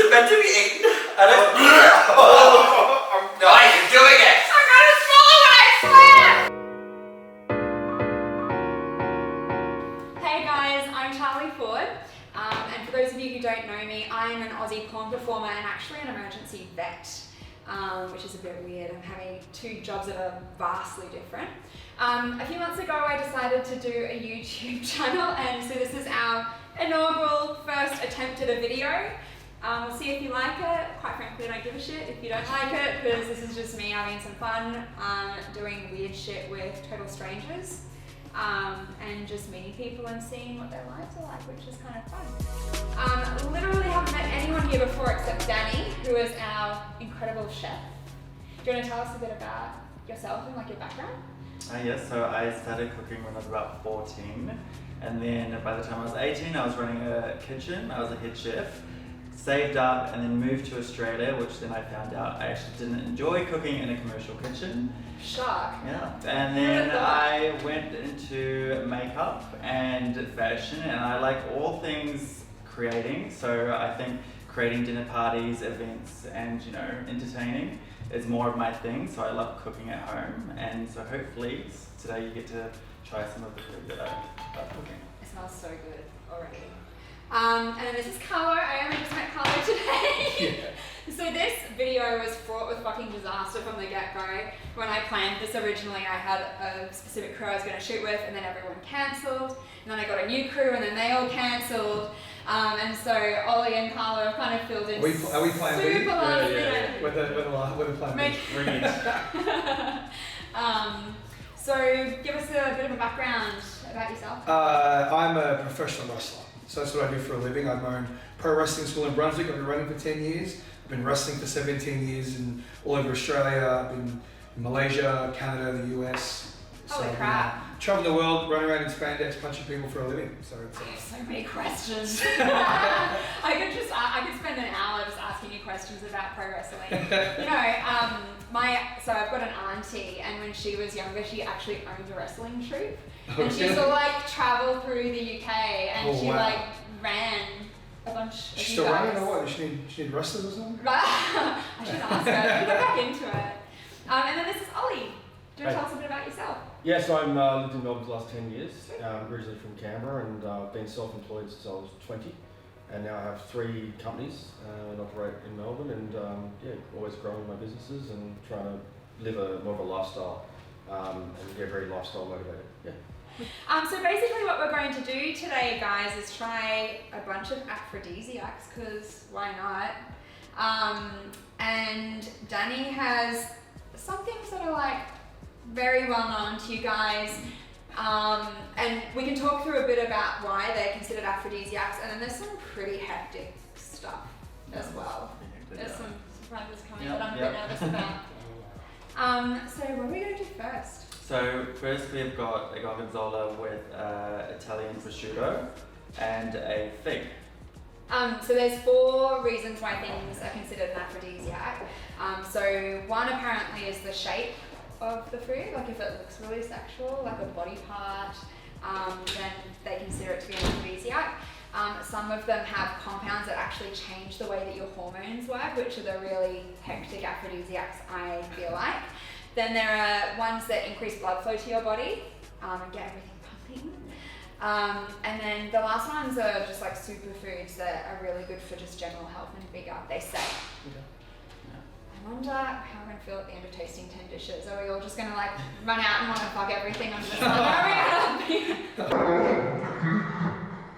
it meant to be eaten? I don't. Oh, no, you're doing it. I'm gonna swallow it, I swear! Hey guys, I'm Charlie Forde. And for those of you who don't know me, I'm an Aussie porn performer and actually an emergency vet, which is a bit weird. I'm having two jobs that are vastly different. A few months ago, I decided to do a YouTube channel, and so this is our inaugural first attempt at a video. We'll see if you like it. Quite frankly, I don't give a shit if you don't like it, because this is just me having some fun, doing weird shit with total strangers, and just meeting people and seeing what their lives are like, which is kind of fun. Literally haven't met anyone here before except Danny, who is our incredible chef. Do you want to tell us a bit about yourself and like your background? Yes, so I started cooking when I was about 14, and then by the time I was 18 I was running a kitchen. I was a head chef, saved up and then moved to Australia, which then I found out I actually didn't enjoy cooking in a commercial kitchen. Shock. Yeah, and then I went into makeup and fashion, and I like all things creating, so I think creating dinner parties, events, and entertaining is more of my thing, so I love cooking at home, and so hopefully today you get to try some of the food that I love cooking. It smells so good already. And then this is Carlo. I only just met Carlo today. So this video was fraught with fucking disaster from the get-go. When I planned this originally, I had a specific crew I was going to shoot with, and then everyone cancelled. And then I got a new crew, and then they all cancelled. And so Ollie and Carlo have kind of filled in. Are we playing super last minute. With the plan B. So give us a bit of a background about yourself. I'm a professional wrestler. So that's what I do for a living. I have my own pro wrestling school in Brunswick. I've been running for 10 years. I've been wrestling for 17 years all over Australia. I've been in Malaysia, Canada, the US. Holy crap. Traveling the world, running around in spandex, punching people for a living. So it's I have so many questions. I could spend an hour just asking you questions about pro wrestling. So I've got an auntie, and when she was younger, she actually owned a wrestling troupe. And she used to travel through the UK, and she ran a bunch of She's still running or what? Does she need wrestlers or something? I should ask her. Get back into it. And then this is Ollie. Do you want to tell us a bit about yourself? Yeah, so I've lived in Melbourne for the last 10 years, originally from Canberra, and I've been self-employed since I was 20, and now I have 3 companies and operate in Melbourne, and always growing my businesses and trying to live more of a lifestyle, and get very lifestyle motivated. Yeah. So basically what we're going to do today, guys, is try a bunch of aphrodisiacs, because why not? And Danny has some things that are very well known to you guys, and we can talk through a bit about why they're considered aphrodisiacs, and then there's some pretty hectic stuff as well. There's some surprises coming that I'm a bit nervous about. So what are we going to do first? So first we've got a gorgonzola with Italian prosciutto and a fig. So there's 4 reasons why things are considered an aphrodisiac. So one apparently is the shape of the food, if it looks really sexual, like a body part, then they consider it to be an aphrodisiac. Some of them have compounds that actually change the way that your hormones work, which are the really hectic aphrodisiacs, I feel like. Then there are ones that increase blood flow to your body and get everything pumping. And then the last ones are just superfoods that are really good for just general health and vigor, they say. I wonder how we're going to feel at the end of tasting 10 dishes. Are we all just going to run out and want to fuck everything under the sun? Are we going to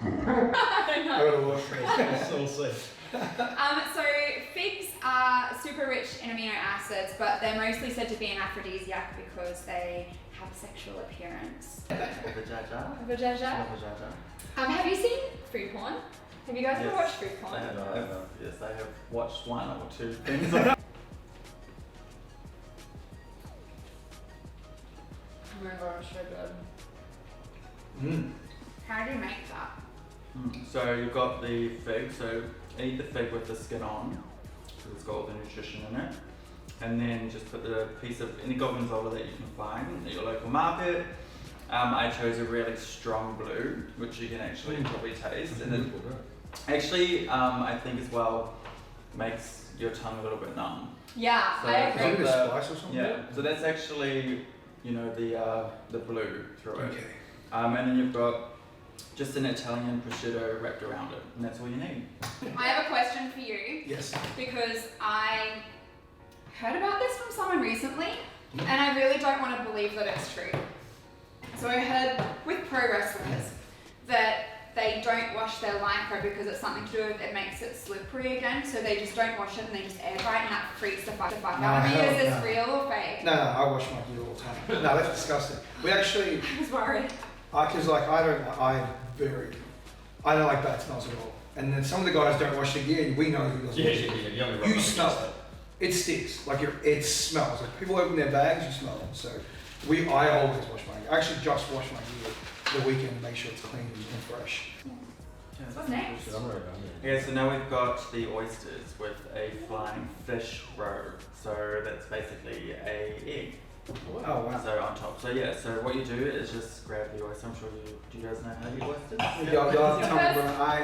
I don't know. So figs are super rich in amino acids, but they're mostly said to be an aphrodisiac because they have a sexual appearance. Vajaja? Have you seen food porn? Have you guys ever watched food porn? Yes, I have watched 1 or 2 things. Oh my gosh, so good. How do you make that? So you've got the fig, so eat the fig with the skin on, because it's got all the nutrition in it. And then just put the piece of any gorgonzola that you can find at your local market. I chose a really strong blue, which you can actually probably taste. And then, actually, I think as well, makes your tongue a little bit numb. Yeah, So I Is it a agree. bit of spice or something? Yeah, so that's actually, you know, the blue through it. Okay. And then you've got just an Italian prosciutto wrapped around it, and that's all you need. I have a question for you Yes. because I heard about this from someone recently and I really don't want to believe that it's true. So I heard with pro wrestlers that they don't wash their lycra because it's something to do with it makes it slippery again, so they just don't wash it and they just air dry it and that freaks the fuck out of me. Is this real or fake? No, I wash my gear all the time. No, that's disgusting. We actually, I was worried. because like I don't like bad smells at all. And then some of the guys don't wash their gear, and we know who doesn't wash their gear. You only rub You up smell against it. It stinks. Like it smells. Like people open their bags, you smell them. So I always wash my gear. I actually just wash my gear the weekend to make sure it's clean and fresh. What's next? Shit, I'm ready, Yeah, so now we've got the oysters with a flying fish roe. So that's basically a egg. Oh wow. So on top. So yeah, so what you do is just grab the oyster. I'm sure do you guys know how to eat oysters? Y'all tell me, bro.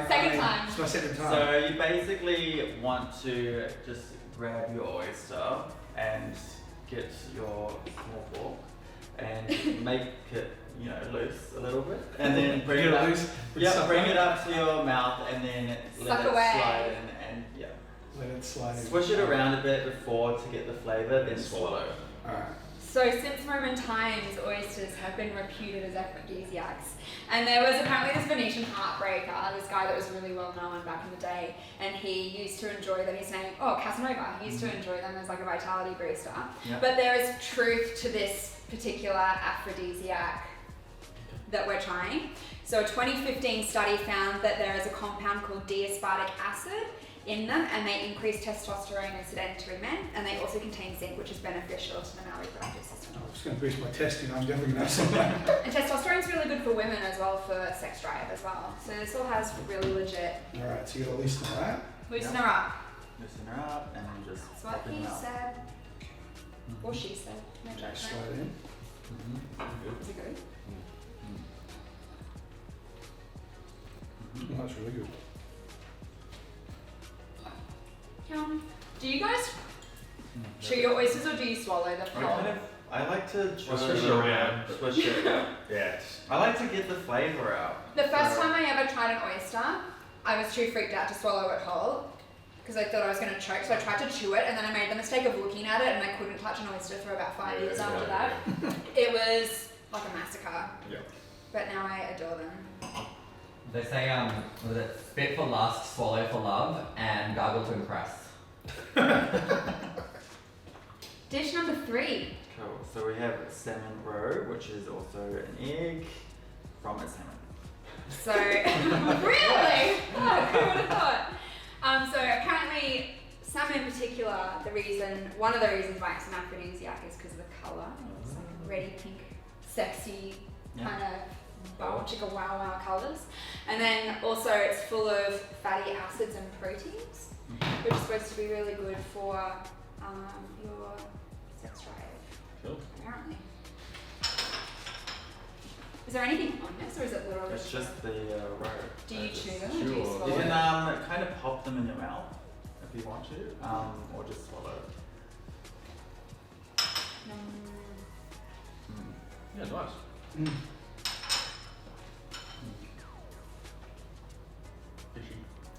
Second time. It's my second time. So you basically want to just grab your oyster and get your small fork and make it, you know, loose a little bit, and then bring Get it it up. loose, Yeah, suck bring on it up to your mouth and then let Suck it away. slide in, and yeah, Let it slide in. swish it around a bit before to get the flavour, then swallow. Alright. So since Roman times, oysters have been reputed as aphrodisiacs. And there was apparently this Venetian heartbreaker, this guy that was really well known back in the day, and he used to enjoy them. His name, Casanova. He used to enjoy them as like a vitality booster. Yeah. But there is truth to this particular aphrodisiac that we're trying. So a 2015 study found that there is a compound called D-aspartic acid in them, and they increase testosterone in sedentary men, and they also contain zinc, which is beneficial to the male reproductive system. I'm just going to boost my testing. I'm definitely going to have some of that. And testosterone is really good for women as well, for sex drive as well. So this all has really legit. Alright, so you got to loosen all that. Loosen Yep. her up. Loosen her up and then just That's what pop it he out. said, or she said. No Just judgment. slide in. Mhm. Is it good? Oh, that's really good. Do you guys chew your oysters or do you swallow the pulp? I like to Well, swish it around. Swish it. Yeah. Yeah. I like to get the flavour out. The first So- time I ever tried an oyster, I was too freaked out to swallow it whole because I thought I was going to choke, so I tried to chew it, and then I made the mistake of looking at it, and I couldn't touch an oyster for about 5 years after that. It was like a massacre. Yeah. But now I adore them. They say, was it spit for lust, swallow for love, and gargle to impress. Dish number 3. Cool. So we have salmon roe, which is also an egg from a salmon. So, really? Oh, who would have thought? So apparently, salmon in particular, one of the reasons why it's an aphrodisiac is because of the colour. It's like reddy pink, sexy, kind of bow chicka wow wow colours. And then also it's full of fatty acids and proteins, which is supposed to be really good for your sex drive, Cool. apparently. Is there anything on this, or is it literally It's just the roe. Do you So chew just- them or do you Sure. swallow You can them? kind of pop them in your mouth if you want to, or just swallow. Yeah, nice. Mm. Fishy.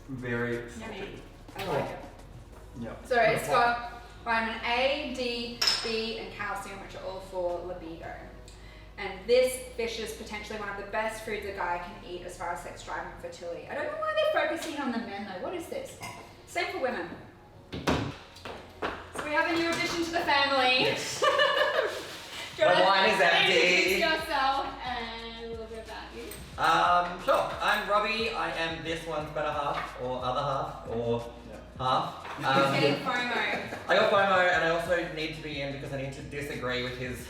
Very Yummy. salty. I like it. Yep. So it's got vitamin A, D, B, and calcium, which are all for libido. And this fish is potentially one of the best foods a guy can eat as far as sex drive and fertility. I don't know why they're focusing on the men though. What is this? Same for women. So we have a new addition to the family. Yes. Do you The wanna wine is empty. Introduce yourself and a little bit about you. Sure. I'm Robbie. I am this one's better half, or other half, or half. Who's getting FOMO? I got FOMO, and I also need to be in because I need to disagree with his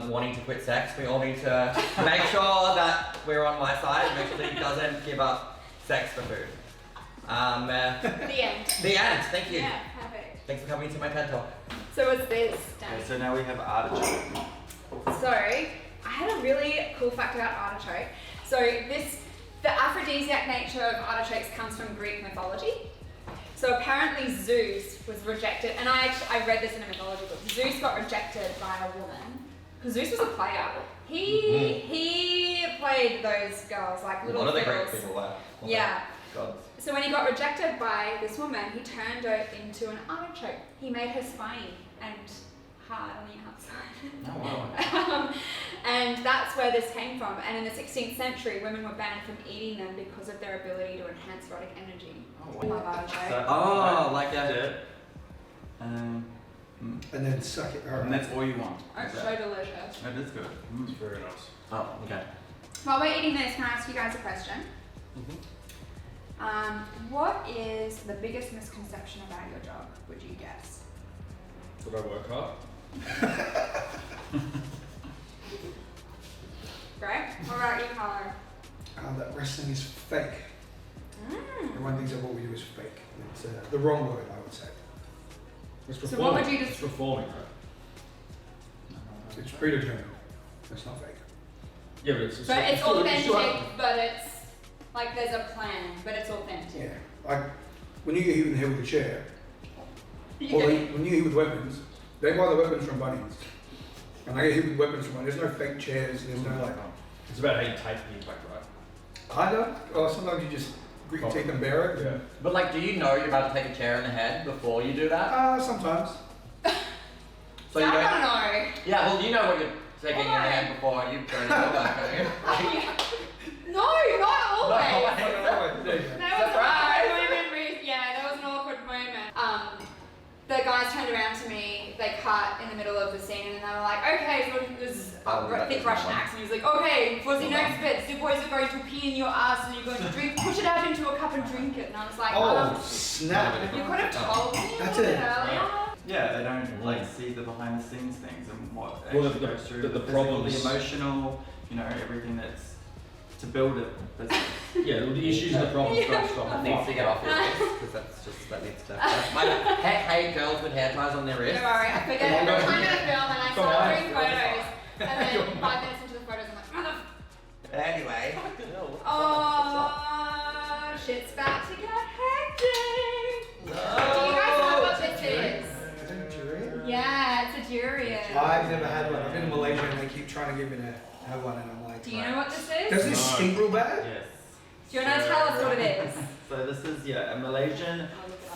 wanting to quit sex. We all need to make sure that we're on my side, make sure that he doesn't give up sex for food. The end. The end. Thank you. Yeah, perfect. Thanks for coming to my TED Talk. So what's this, Dan? Okay, so now we have artichoke. So, I had a really cool fact about artichoke. So the aphrodisiac nature of artichokes comes from Greek mythology. So apparently Zeus was rejected, and I read this in a mythology book. Zeus got rejected by a woman because Zeus was a player. He played those girls like little One of the fiddles. great people were. Yeah. Gods. So when he got rejected by this woman, he turned her into an artichoke. He made her spiny and hard on the outside. Oh wow. And that's where this came from. And in the 16th century, women were banned from eating them because of their ability to enhance erotic energy. Oh, My artichoke. So- Oh, like that. Um, And then suck it. and that's all you want. Oh, is that- so delicious. That is good. It's very nice. Oh, okay. While we're eating this, can I ask you guys a question? What is the biggest misconception about your job, would you guess? Did I work hard? Great. What about you, Carlo? That wrestling is fake. Mm. Everyone thinks that what we do is fake. It's the wrong word, I would say. It's So performing. what would you It's just- performing, right? It's predetermined. It's not fake. Yeah, but it's But it's still- authentic, still- but it's like there's a plan, but it's authentic. Yeah. Like when you get hit in the head with a chair, You or get- when you get hit with weapons, they buy the weapons from Bunnings. And they get hit with weapons from Bunnings. There's no fake chairs. There's no like. It's about how you take the impact, right? Kinda. Or sometimes you just grit your teeth and bear it. Yeah. But like, do you know you're about to take a chair in the head before you do that? Sometimes. So you I don't. don't know. Yeah, well, you know what you're taking in your Why? head before you go to the back, don't you? No, not always. There you go. There was an awkward moment. Yeah, there was an awkward moment. The guys turned around to me. They cut in the middle of the scene, and they were like, "Okay, so this Oh, that thick is Russian one. accent." He was like, "Okay, for the Well next bit, the boys are going to pee in your ass, and you're going to drink, push it out into a cup and drink it." And I was like, Oh, snap. you could have told me That's a little it. bit earlier." Yeah, they don't like see the behind the scenes things and what Well, actually the- goes through the the physical, problems- the emotional, everything that's to build a business. Yeah, well, the issues and the problems don't stop That at needs five. to get off your face because that needs to. I hate girls with hair ties on their Don't wrists. worry, I forget every time I'm gonna film and I Come start on. doing photos, and then 5 minutes into the photos, I'm like, mother. Anyway. Oh, shit's about to get hectic. Do you guys know what this is? Is it a durian? Yeah, it's a durian. I've never had one. I've been in Malaysia and they keep trying to get me to have one, and I'm like, Do you know what this is? does this No. stink real bad? Yes. Do you want to tell us what it is? So this is a Malaysian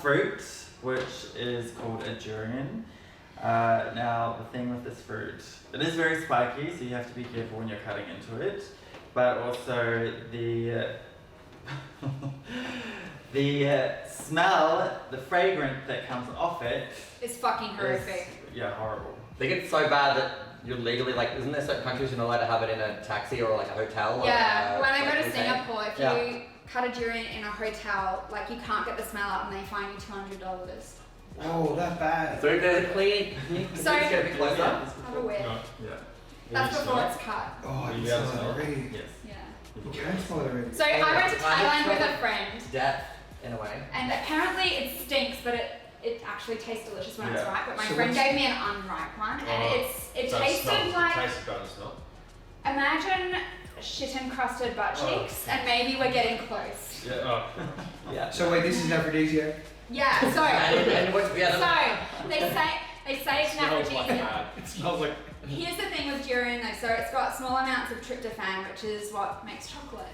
fruit which is called a durian. Now the thing with this fruit, it is very spiky, so you have to be careful when you're cutting into it. But also the the smell, the fragrance that comes off it It's fucking is horrific. horrible. They get so bad that you're legally isn't there certain countries you're not allowed to have it in a taxi or like a hotel? Yeah, or, when I go like to we say? Singapore, if Yeah. you cut a durian in a hotel, like you can't get the smell out and they fine you $200. Oh, that bad. So if there's a clean, can you So- just get a bit closer? Have a whiff. No. Yeah. That's You before smell it's cut. Oh, I You can be able smell to it smell it? already. Yes. Yeah. You can smell it already. So I went to I Thailand with smell a friend, Death, in a way. and apparently it stinks, but it actually tastes delicious when it's Yeah. ripe. But my So friend what's- gave me an unripe one, and Oh. it So tasted smells- like It tastes bad as smell. imagine shit encrusted butt Oh. cheeks, and maybe we're getting close. Yeah. Oh. Yeah. So wait, this is an aphrodisiac? Yeah. So And what's the other? so they say it's an Smells like aphrodisiac. bad. It smells like. Here's the thing with durian though, so it's got small amounts of tryptophan, which is what makes chocolate,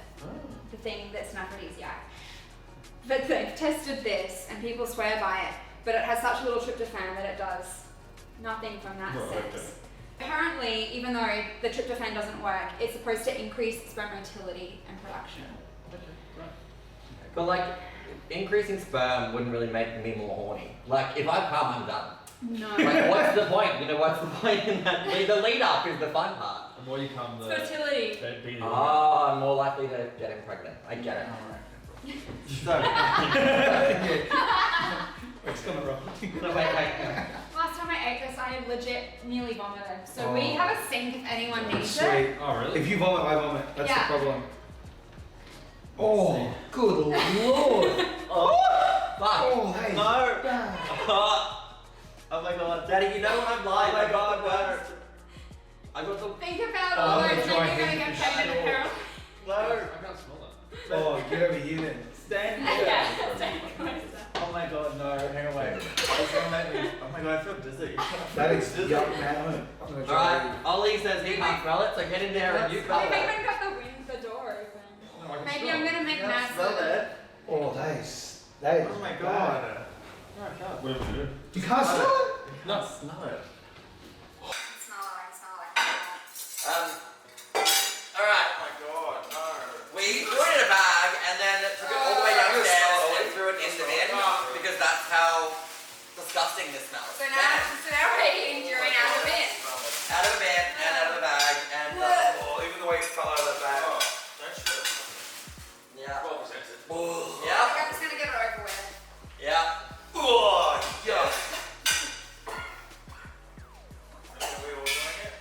the thing that's an aphrodisiac. But they've tested this, and people swear by it, but it has such little tryptophan that it does nothing from that Right, sense. okay. Apparently, even though the tryptophan doesn't work, it's supposed to increase sperm motility and production. But like, increasing sperm wouldn't really make me more horny. Like, if I come, I'm done. No. Like, what's the point? What's the point in that? The lead up is the fun part. The more you come, the Fertility. that'd be the Oh, I'm more likely to get him pregnant. I get it. So It's gonna run. So wait. Last time I ate this, I legit nearly vomited. So Oh. we have a sink if anyone needs it. Sweet. Oh really? If you vomit, I vomit. That's Yeah. the problem. Oh, good lord. Fuck. Oh, hey. no. Bad. Oh my god. Daddy, you know when I'm lying. Oh my god, worse. I got the. Think about Oh, all I'm those gonna try men you're gonna and get pregnant sure. apparently. No. I can't smell that. Oh, get over here then. Stand Yeah, here. stay closer. Oh god, I feel dizzy. That is dizzy. yuck, man. I'm gonna try Alright, Ollie says he can't smell it, so get in there and you smell I've it. even got the door open. No, I can Maybe smell I'm it. gonna make Yeah, massive. smell it. Oh, that is bad. Oh my god. No, I can't. Whatever you do. You can't smell it? No. Smell it. Smell like that. Alright, Oh my god, no. we threw it in a bag and then took it all the way downstairs and threw it in the bin because that's how disgusting this smells. So now we're eating durian out of the bin. Out of the bin and out of the bag and Oh, even the way it fell out of the bag. Don't you? yeah. Well presented. I Yeah. think I'm just gonna get it over with. Yeah. Oh, yuck. Are we all doing it?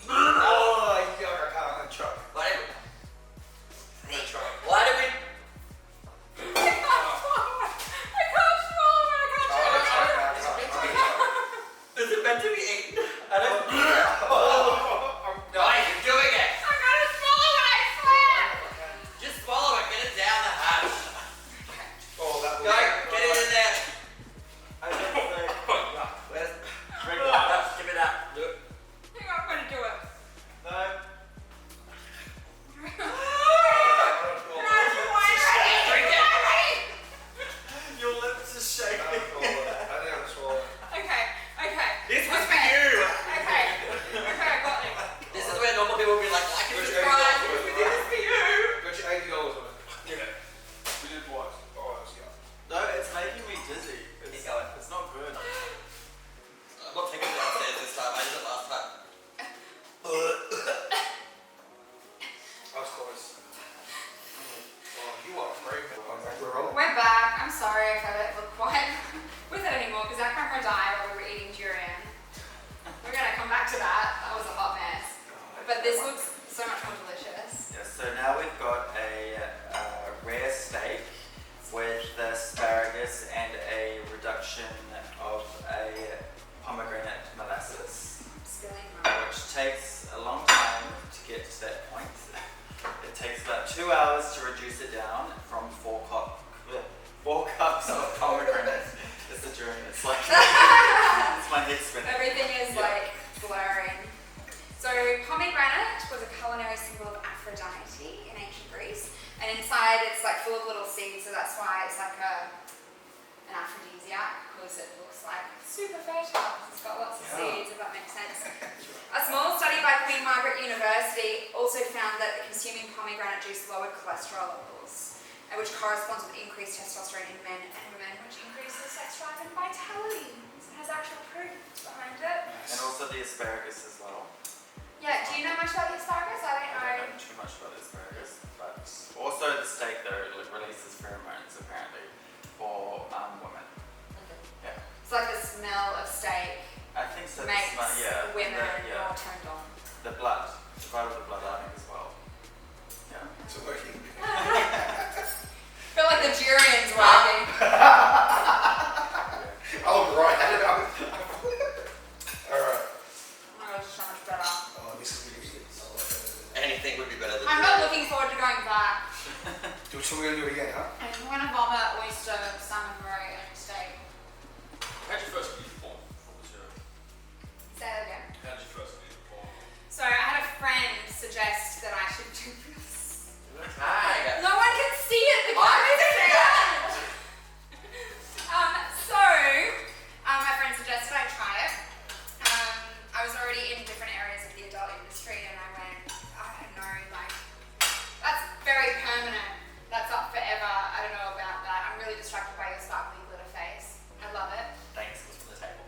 Oh, yuck, I can't. I'm gonna try. Why did, I'm gonna try. why did we I can't swallow it. I can't swallow it. is it meant to be eaten? I don't. No, you're doing it! I gotta swallow it, I swear. Just swallow it, get it down the hatch. Oh, that Go, get it in there. I was gonna say, Where's drink it. give it out. Do it. Hang on, I'm gonna do it. No. Drink it. Your lips are shaking. This was for you. Okay, I got it. This is where normal people would be like, I can subscribe. We did this for you. Got your $80 on it. Yeah. We did what? Oh, that was yuck. No, it's making me dizzy. Keep going. It's not good. I'm not taking it downstairs this time. I did it last time. I was close. Oh, you are great. We're rolling. We're back. I'm sorry if I don't look quite with it anymore because our camera died while we were eating durian. We're gonna come back to that. That was a hot mess. But this looks so much more delicious. Yeah, so now we've got a rare steak with the asparagus and a reduction of a pomegranate molasses, Spilling mine. which takes a long time to get to that point. It takes about 2 hours to reduce it down from 4 cups of pomegranate. It's a journey. It's like it's my head spinning. Everything is like blurring. So pomegranate was a culinary symbol of Aphrodite in ancient Greece, and inside it's like full of little seeds, so that's why it's like an aphrodisiac because it looks like super fertile. It's got lots of seeds, if that makes sense. A small study by Queen Margaret University also found that consuming pomegranate juice lowered cholesterol levels, which corresponds with increased testosterone in men and women, which increases sex drive and vitality. So it has actual proof behind it. And also the asparagus as well. Yeah, do you know much about the asparagus? I don't I know. don't know too much about the asparagus, but also the steak though releases pheromones apparently for women. Yeah, It's like the smell of steak I think so. makes Yeah, women yeah. more turned on. The blood, the blood of the blood, I think as well. Yeah. It's working. I feel like the durian's working. Oh, right. Alright. Oh my gosh, so much better. Oh, this is really good. I like that. Anything would be better than I'm not looking forward to going back. So we're gonna do it again, huh? I'm gonna vomit oyster, salmon, roe, and steak. How'd you first meet the porn? What was your... Say that again. How'd you first meet the porn? So I had a friend suggest that I should do this. Hi. No one can see it. The I camera's can see bad. My friend suggested I try it. I was already in different areas of the adult industry, and I went, I don't know, like that's very permanent. That's up forever. I don't know about that. I'm really distracted by your sparkly glitter face. I love it. Thanks for the table.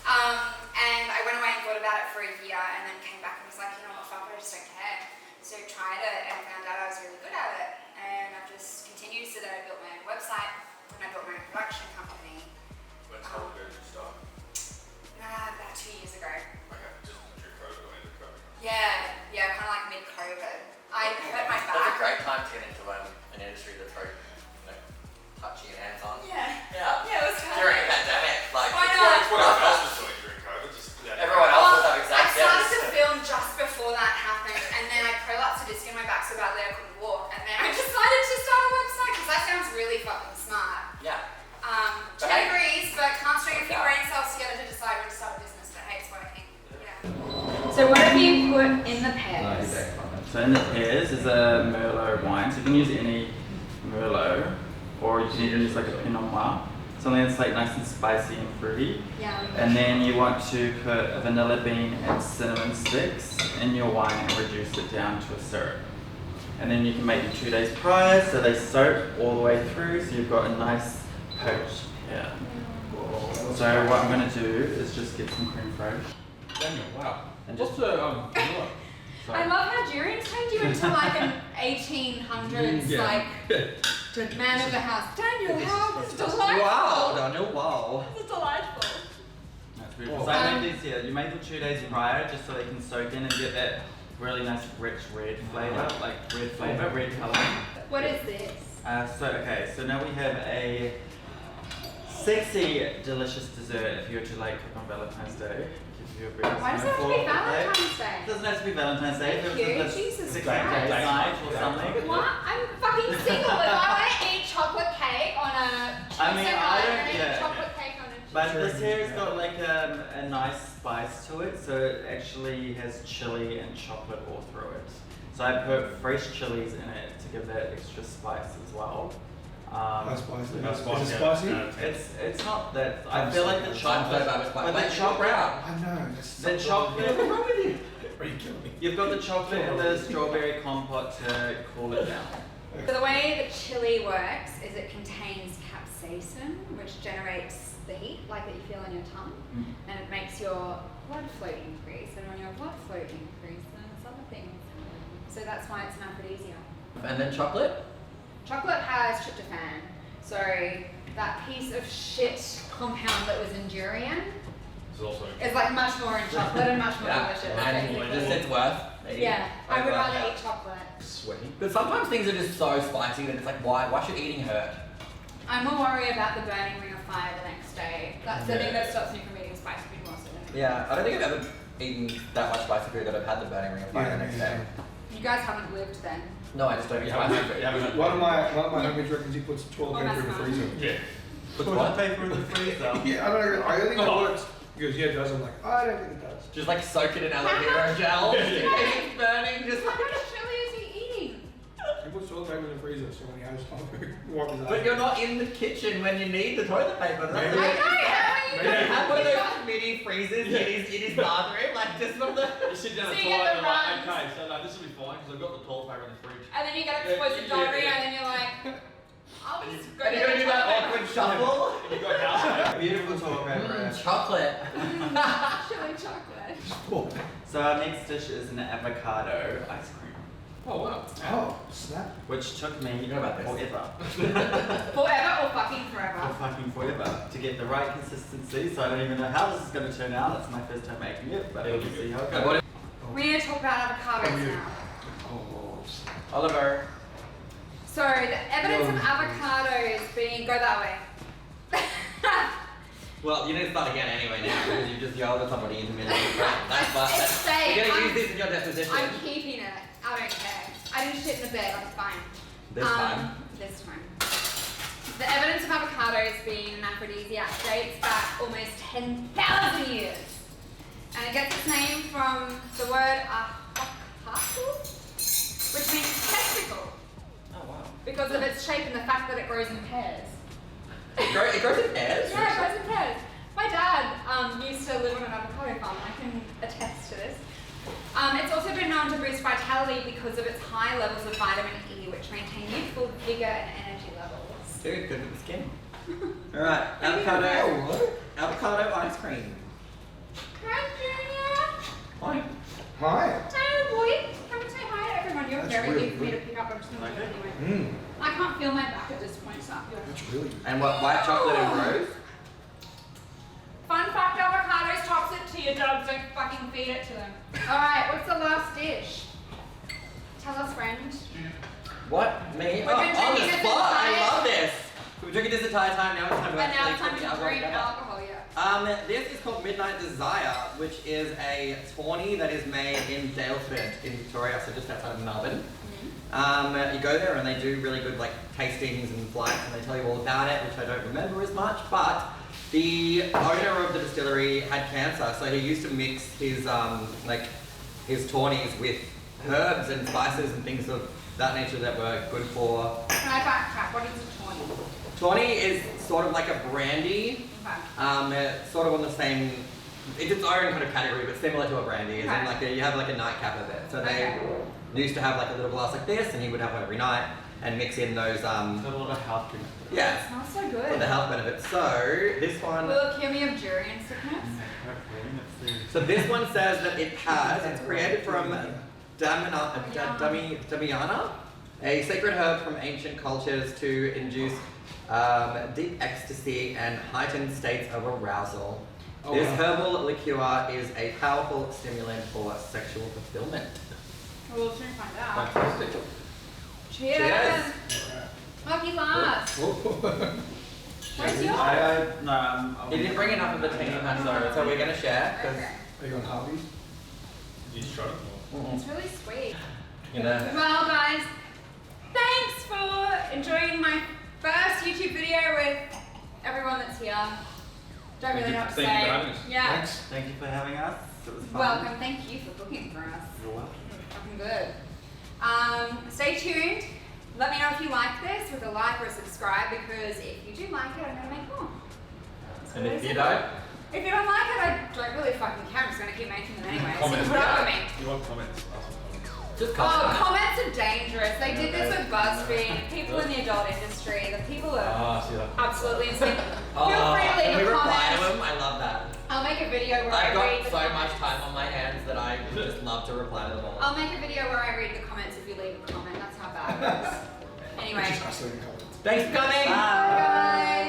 And I went away and thought about it for a year, and then came back and was like, you know what, fuck it, I just don't care. So tried it and found out I was really good at it, and I've just continued. So then I built my own website, and I built my own production company. How long ago did you start? About 2 years ago. Okay, just during COVID or end of COVID. Yeah, kind of like mid-COVID. I hurt my That's a back. great time to get into an industry that's very, touchy and hands-on. Yeah. Yeah. It was kind During a of. pandemic, like Why It's not? what everyone else was doing during COVID. Just everyone else was having I sex. started to film just before that happened, and then I prolapsed a disc in my back so badly I couldn't walk, and then I decided to start a website because that sounds really fucking smart. Yeah. 2 degrees, but can't string a few brain cells together to So in the pears is a Merlot wine. So you can use any Merlot, or you can even use like a Pinot Noir. Something that's like nice and spicy and fruity. Yeah. And then you want to put a vanilla bean and cinnamon sticks in your wine and reduce it down to a syrup. And then you can make them 2 days prior, so they soak all the way through, so you've got a nice poached pear. So what I'm going to do is just get some creme fraiche. Daniel, wow. And What's just the I love how Durian's turned you into like an 1800s like man of the house. Daniel, how this is delightful. Wow, Daniel, wow. This is delightful. That's beautiful. So I made these here. You made them 2 days prior just so they can soak in and get that really nice rich red flavour, like red colour. What is this? So now we have a sexy, delicious dessert if you were to like cook on Valentine's Day. Gives you a bit of Why does it have to be smoke. Valentine's Day? It doesn't have to be Valentine's Day. Thank If you. it was Jesus a 6 Christ. day night or something. What? I'm fucking single. If I want to eat chocolate cake on a Tuesday I mean, night, I I'm don't- gonna eat yeah. chocolate cake on a But Tuesday. this here has got like a nice spice to it, so it actually has chili and chocolate all through it. So I put fresh chilies in it to give that extra spice as well. How spicy? How spicy? Is it spicy? It's not that. I feel like the I'm so chocolate. bad with But the like chocolate. I know. That's The so chocolate. What's wrong with you? Are you killing me? You've got the chocolate and the strawberry compote to cool it down. So the way the chili works is it contains capsaicin, which generates the heat, like that you feel on your tongue, and it makes your blood flow increase. And when your blood flow increases, then there's other things happen. So that's why it's an aphrodisiac. And then chocolate? Chocolate has tryptophan, so that piece of shit compound that was in durian It's also. is like much more in chocolate and much more delicious. And basically. just its worth. Maybe. Yeah, I would Over, rather yeah. eat chocolate. Sweaty. But sometimes things are just so spicy that it's like, why should eating hurt? I'm more worried about the burning ring of fire the next day. That's the thing that stops me from eating spicy food more so than anything. Yeah, I don't think I've ever eaten that much spicy food that I've had the burning ring of fire the next day. You guys haven't lived then. No, I just don't eat You spicy haven't, food. you haven't. One of my homies reckons he puts toilet paper in the freezer. Yeah. Put toilet paper in the freezer. Yeah, I don't know. I think that works. He goes, yeah, it does. I'm like, I don't think it does. Just like soak it in aloe vera gel, just in case it's burning, just How like... much chili is he eating? He puts toilet paper in the freezer, so when he has toilet paper, wipe his But you're not in the kitchen when you need the toilet paper. That's Maybe. the I way- know, how are you Does he doing have one of that? those mini freezers in his bathroom, like just from the... You sit down So and you try get it the and you're like, runs. okay, so no, this will be fine because I've got the toilet paper in the fridge. And then you get exposed to Yeah, diarrhea yeah. and then you're like, I'll just go And get you're gonna the do that toilet awkward paper. shuffle. And you've got house. Beautiful toilet paper. Chocolate. Chili chocolate. Oh, So our next dish is an avocado ice cream, Oh wow. oh, snap. which took me You know about this. forever. Forever or fucking For forever? fucking forever to get the right consistency. So I don't even know how this is going to turn out. It's my first time making it, but we'll see how it And goes. what We need to talk about avocados Oh, yeah. now. Oh, snap. Oliver. So the evidence of avocados being, go that way. Well, you need to start again anyway now because you just yelled at somebody in the middle of the crowd. That's It's what. safe. You're gonna I'm- use this in your deposition. I'm keeping it. I don't care. I didn't shit in the bed. I'm fine. This time. This time. The evidence of avocados being an aphrodisiac dates back almost 10,000 years. And it gets its name from the word ahakaku, which means testicle, Oh wow. because of its shape and the fact that it grows in pairs. It grows in pairs. Yeah, it grows in pairs. My dad used to live on an avocado farm. I can attest to this. It's also been known to boost vitality because of its high levels of vitamin E, which maintain youthful vigor and energy levels. Dude, good with the skin. Alright, avocado ice cream. Hi, Junior. Fine. Hi. Hi, boy. Come and say hi to everyone. You're That's very really big for me to good. pick up. I'm just going to do it Okay. anyway. Mmm, I can't feel my back at this point, so that's really good. And what, white chocolate and rose? Fun fact, avocados toxic to your dogs. Don't fucking feed it to them. Alright, what's the last dish? Tell us, friend. What? Me? We've been On the drinking this spot! I entire- love this! We've been drinking this entire time, now it's time to And now actually it's time put the to alcohol drink together. alcohol, yeah. This is called Midnight Desire, which is a tawny that is made in Dalesford in Victoria, so just outside of Melbourne. You go there and they do really good like tastings and flights and they tell you all about it, which I don't remember as much, but the owner of the distillery had cancer, so he used to mix his his tawnies with herbs and spices and things of that nature that were good for. Can I backtrack? What is a tawny? Tawny is sort of like a brandy. Okay. It's sort of on the same. It's its own kind of category, but similar to a brandy. Is in Okay. like you have like a nightcap of it. So Okay. they used to have like a little glass like this, and he would have one every night and mix in those. It's got a lot of health benefits. Yeah, It smells so for good. the health benefits. So this one. Will it cure me of durian sickness? So this one says that it's created from Damiana, a sacred herb from ancient cultures to induce deep ecstasy and heightened states of arousal. Oh, This wow. herbal liqueur is a powerful stimulant for sexual fulfillment. We'll soon find out. Fantastic. Cheers! Cheers. Lucky last! Where's yours? He didn't bring enough of the team, so we're gonna share. 'Cause, Okay. Are you on Harvey's? You just tried it? It's really sweet. you know, Well, guys, thanks for enjoying my first YouTube video with everyone that's here. Don't really know what to say. Thank you for having us. Yeah. Thanks. Thank you for having us. It was fun. Welcome. Thank you for booking for us. You're welcome. Fucking good. Stay tuned. Let me know if you like this with a like or a subscribe, because if you do like it, I'm gonna make more. That's and what if it you is. don't, If you don't like it, I don't really fucking care. I'm just gonna keep making them anyway. So Comments. put up with me. You want comments? Ask for comments. just Oh, comment. comments are dangerous. They did this with BuzzFeed. People in the adult industry. The people are See that. absolutely insane. Oh, Feel free to can leave we a reply to comment. him? I love that. I'll make a video where I've I read got the so comments. much time on my hands that I would just love to reply to them all. I'll make a video where I read the comments if you leave a comment. That's how bad it is. Anyway. Just us leaving comments. Thanks for coming. Bye. Bye, guys.